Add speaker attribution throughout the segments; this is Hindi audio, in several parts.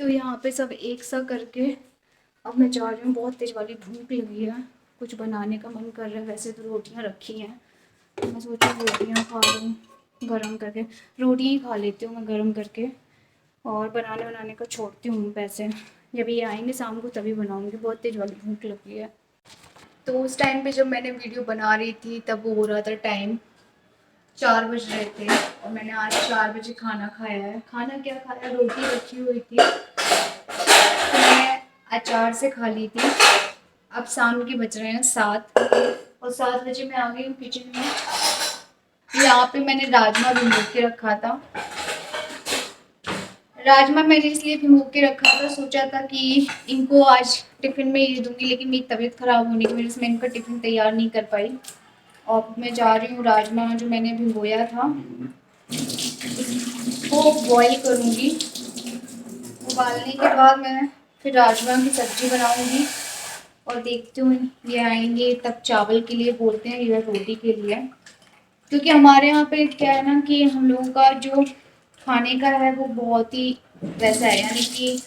Speaker 1: तो यहाँ पे सब एक सा करके अब मैं जा रही हूँ। बहुत तेज वाली भूख लगी है, कुछ बनाने का मन कर रहा है। वैसे तो रोटियाँ रखी हैं, तो मैं सोची रोटियाँ खा लूँ गरम करके। रोटियाँ ही खा लेती हूँ मैं गरम करके, और बनाने का छोड़ती हूँ पैसे। जब ये आएंगे शाम को तभी बनाऊँगी। बहुत तेज वाली भूख लगी है। तो उस टाइम पे जब मैंने वीडियो बना रही थी तब वो हो रहा था टाइम 4 बज रहे थे, और मैंने आज 4 बजे खाना खाया है। खाना क्या खाया, रोटी रखी हुई थी तो मैं अचार से खा ली थी। अब शाम के बज रहे हैं 7, और 7 बजे मैं आ गई हूँ किचन में। यहाँ पे मैंने राजमा भिगो के रखा था। राजमा मैंने इसलिए भिगो के रखा था, सोचा था कि इनको आज टिफ़िन में ये दूंगी, लेकिन मेरी तबीयत ख़राब होने की वजह से मैं इनका टिफ़िन तैयार नहीं कर पाई। और मैं जा रही हूँ राजमा जो मैंने भिगोया था वो बॉईल करूँगी। उबालने के बाद मैं फिर राजमा की सब्ज़ी बनाऊँगी। और देखती हूँ ये आएंगे तब चावल के लिए बोलते हैं या रोटी के लिए, क्योंकि हमारे यहाँ पे क्या है ना कि हम लोगों का जो खाने का है वो बहुत ही वैसा है, यानी कि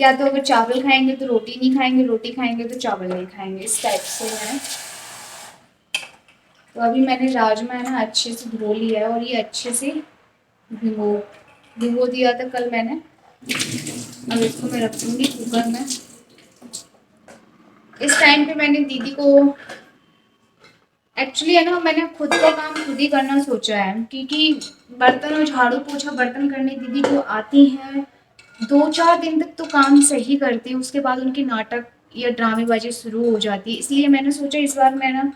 Speaker 1: या तो अगर चावल खाएंगे तो रोटी नहीं खाएंगे, रोटी खाएंगे तो चावल नहीं खाएंगे, इस टाइप से है। तो अभी मैंने राजमा है ना अच्छे से धो लिया है, और ये अच्छे से भिगो भिगो दिया था कल मैंने। अब इसको मैं रख दूँगी कुकर में। इस टाइम पे मैंने दीदी को एक्चुअली है ना, मैंने खुद का काम खुद ही करना सोचा है, क्योंकि बर्तन और झाड़ू पोछा बर्तन करने दीदी को आती हैं। 2-4 दिन तक तो काम सही करती है, उसके बाद उनकी नाटक या ड्रामेबाजी शुरू हो जाती है। इसलिए मैंने सोचा इस बार मैं ना,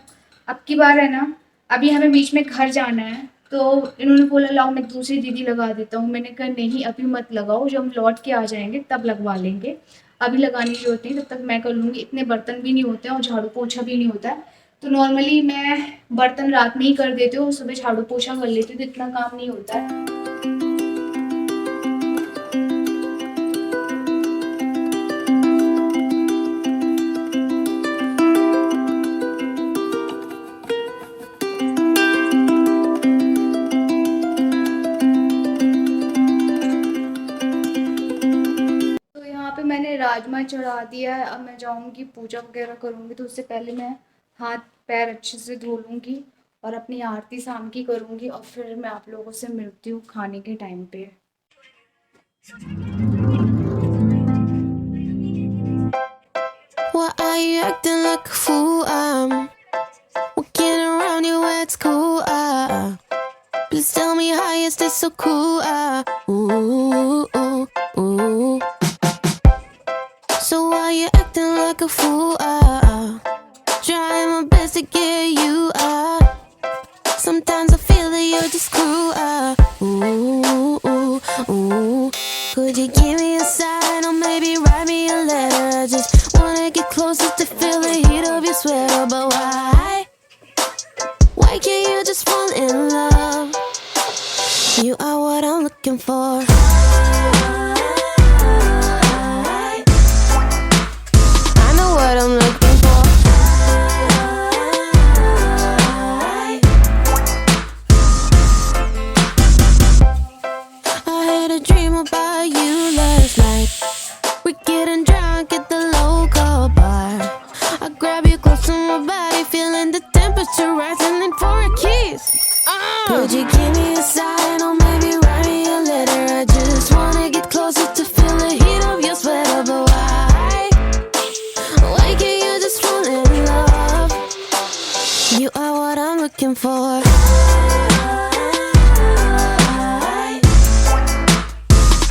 Speaker 1: अब की बार है ना, अभी हमें बीच में घर जाना है, तो इन्होंने बोला लाओ मैं दूसरी दीदी लगा देता हूँ। मैंने कहा नहीं अभी मत लगाओ, जब हम लौट के आ जाएंगे तब लगवा लेंगे, अभी लगाने की जरूरत नहीं, तब तक मैं कर लूँगी। इतने बर्तन भी नहीं होते हैं और झाड़ू पोछा भी नहीं होता है, तो नॉर्मली मैं बर्तन रात में ही कर देती हूँ, सुबह झाड़ू पोछा कर लेती हूँ, तो इतना काम नहीं होता है। तो यहाँ पे मैंने राजमा चढ़ा दिया है। अब मैं जाऊँगी पूजा वगैरह करूँगी, तो उससे पहले मैं हाथ पैर अच्छे से धो लूँगी और अपनी आरती शाम की करूँगी, और फिर मैं आप लोगों से मिलती हूँ खाने के टाइम पे।
Speaker 2: Why are you acting like a fool? I'm walking around you at school. Please tell me how you stay so cool. Ooh, ooh, ooh. So why you acting like a fool? Trying my best to get you. Sometimes I feel that you're just cruel. Ooh, ooh, ooh. Could you give me a sign or maybe write me a letter? I just wanna get closer to feel the heat of your sweater. But why? Why can't you just fall in love? You are what I'm looking for. I know what I'm looking for. I had a dream about you last night. We're getting drunk at the local bar. I grab you close to my body, feeling the temperature rising in for a kiss. Could you give me a sign or maybe write me a letter? I just wanna get closer to feel the heat of your sweater. But why? Why can't you just fall in love? You are what I'm looking for.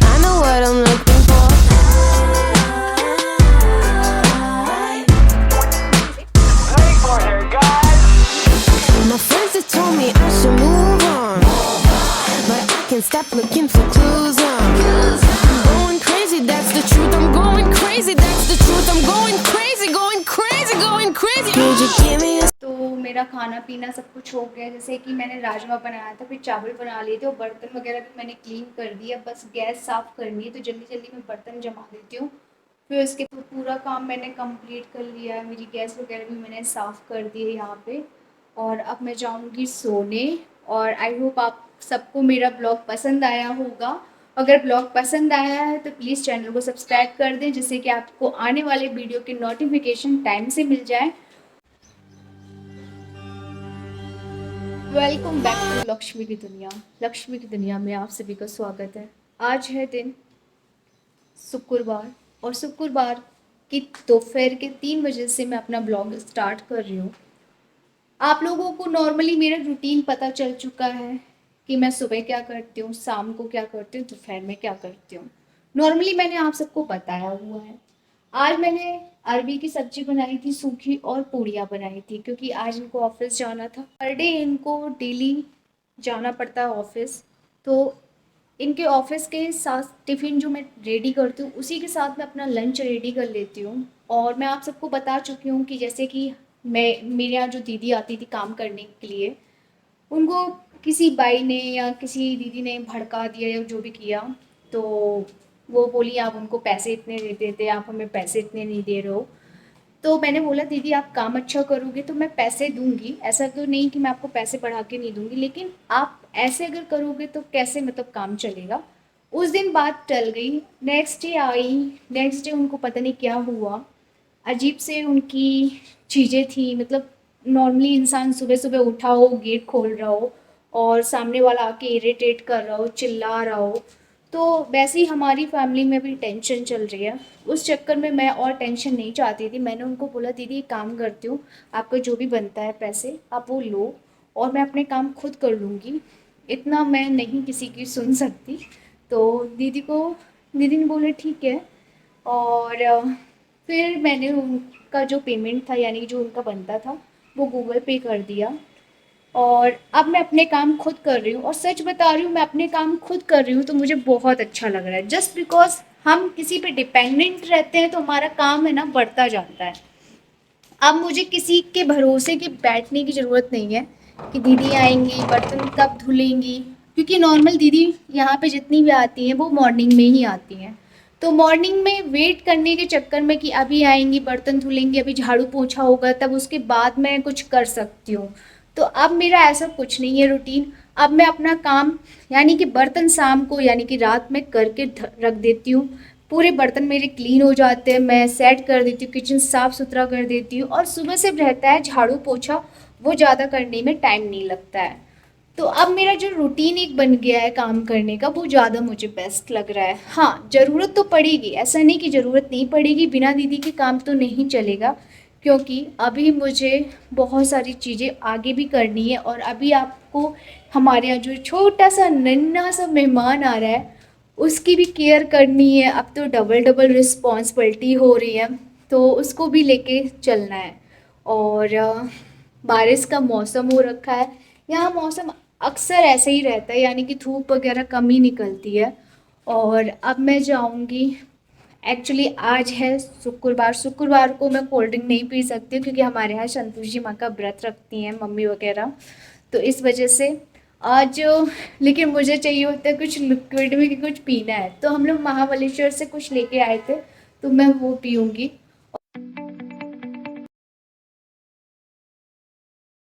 Speaker 2: I know what I'm looking for. My friends have told me I should move on, but I can't stop looking for clues. I'm going crazy, that's the truth. I'm going crazy, that's the truth. I'm going crazy, going crazy, going crazy. Could you give me a
Speaker 1: तो मेरा खाना पीना सब कुछ हो गया, जैसे कि मैंने राजमा बनाया था, फिर चावल बना लिए थे, और बर्तन वगैरह भी मैंने क्लीन कर दिया। बस गैस साफ़ करनी है, तो जल्दी जल्दी मैं बर्तन जमा देती हूँ। फिर उसके तो पूरा काम मैंने कंप्लीट कर लिया है। मेरी गैस वगैरह भी मैंने साफ़ कर दी है यहाँ पे। और अब मैं जाऊँगी सोने। और आई होप आप सबको मेरा ब्लॉग पसंद आया होगा, अगर ब्लॉग पसंद आया है तो प्लीज़ चैनल को सब्सक्राइब कर दें, जिससे कि आपको आने वाले वीडियो की नोटिफिकेशन टाइम से मिल जाए। वेलकम बैक टू लक्ष्मी की दुनिया। लक्ष्मी की दुनिया में आप सभी का स्वागत है। आज है दिन शुक्रवार और शुक्रवार की दोपहर के 3 बजे से मैं अपना ब्लॉग स्टार्ट कर रही हूँ। आप लोगों को नॉर्मली मेरा रूटीन पता चल चुका है कि मैं सुबह क्या करती हूँ, शाम को क्या करती हूँ, दोपहर में क्या करती हूँ। नॉर्मली मैंने आप सबको बताया हुआ है। आज मैंने अरबी की सब्जी बनाई थी सूखी और पूड़ियाँ बनाई थी, क्योंकि आज इनको ऑफिस जाना था। पर डे इनको डेली जाना पड़ता है ऑफिस, तो इनके ऑफिस के साथ टिफ़िन जो मैं रेडी करती हूँ उसी के साथ मैं अपना लंच रेडी कर लेती हूँ। और मैं आप सबको बता चुकी हूँ कि जैसे कि मैं मेरे यहाँ जो दीदी आती थी काम करने के लिए, उनको किसी बाई ने या किसी दीदी ने भड़का दिया या जो भी किया, तो वो बोली आप उनको पैसे इतने दे देते, आप हमें पैसे इतने नहीं दे रहे हो। तो मैंने बोला दीदी आप काम अच्छा करोगे तो मैं पैसे दूंगी, ऐसा तो नहीं कि मैं आपको पैसे बढ़ा के नहीं दूंगी, लेकिन आप ऐसे अगर करोगे तो कैसे मतलब काम चलेगा। उस दिन बात टल गई। Next day I, next day उनको पता नहीं क्या हुआ, अजीब से उनकी चीज़ें थी। मतलब नॉर्मली इंसान सुबह सुबह उठा हो, गेट खोल रहा हो और सामने वाला आके इरिटेट कर रहा हो, चिल्ला रहा हो, तो वैसे ही हमारी फैमिली में भी टेंशन चल रही है। उस चक्कर में मैं और टेंशन नहीं चाहती थी। मैंने उनको बोला दीदी एक काम करती हूँ, आपका जो भी बनता है पैसे आप वो लो और मैं अपने काम खुद कर लूँगी, इतना मैं नहीं किसी की सुन सकती। तो दीदी ने बोला ठीक है। और फिर मैंने उनका जो पेमेंट था यानी कि जो उनका बनता था वो गूगल पे कर दिया। और अब मैं अपने काम खुद कर रही हूँ, और सच बता रही हूँ मैं अपने काम खुद कर रही हूँ तो मुझे बहुत अच्छा लग रहा है। जस्ट बिकॉज हम किसी पे डिपेंडेंट रहते हैं तो हमारा काम है ना बढ़ता जाता है। अब मुझे किसी के भरोसे के बैठने की ज़रूरत नहीं है कि दीदी आएंगी बर्तन कब धुलेंगी, क्योंकि नॉर्मल दीदी यहाँ पे जितनी भी आती हैं वो मॉर्निंग में ही आती हैं। तो मॉर्निंग में वेट करने के चक्कर में कि अभी आएंगी बर्तन धुलेंगी, अभी झाड़ू पोछा होगा, तब उसके बाद मैं कुछ कर सकती हूँ। तो अब मेरा ऐसा कुछ नहीं है रूटीन। अब मैं अपना काम यानी कि बर्तन शाम को यानी कि रात में करके रख देती हूँ। पूरे बर्तन मेरे क्लीन हो जाते हैं, मैं सेट कर देती हूँ, किचन साफ़ सुथरा कर देती हूँ, और सुबह से रहता है झाड़ू पोछा, वो ज़्यादा करने में टाइम नहीं लगता है। तो अब मेरा जो रूटीन एक बन गया है काम करने का वो ज़्यादा मुझे बेस्ट लग रहा है। हाँ ज़रूरत तो पड़ेगी, ऐसा नहीं कि ज़रूरत नहीं पड़ेगी, बिना दीदी के काम तो नहीं चलेगा, क्योंकि अभी मुझे बहुत सारी चीज़ें आगे भी करनी है। और अभी आपको हमारे यहाँ जो छोटा सा नन्हा सा मेहमान आ रहा है उसकी भी केयर करनी है। अब तो डबल डबल रिस्पॉन्सिबिलिटी हो रही है, तो उसको भी लेके चलना है। और बारिश का मौसम हो रखा है, यहाँ मौसम अक्सर ऐसे ही रहता है, यानी कि धूप वगैरह कम ही निकलती है। और अब मैं जाऊँगी, एक्चुअली आज है शुक्रवार, शुक्रवार को मैं कोल्ड ड्रिंक नहीं पी सकती क्योंकि हमारे यहाँ संतोषी माँ का व्रत रखती हैं मम्मी वगैरह, तो इस वजह से आज। लेकिन मुझे चाहिए होता है कुछ लिक्विड में कि कुछ पीना है, तो हम लोग महाबलेश्वर से कुछ लेके आए थे तो मैं वो पीऊँगी।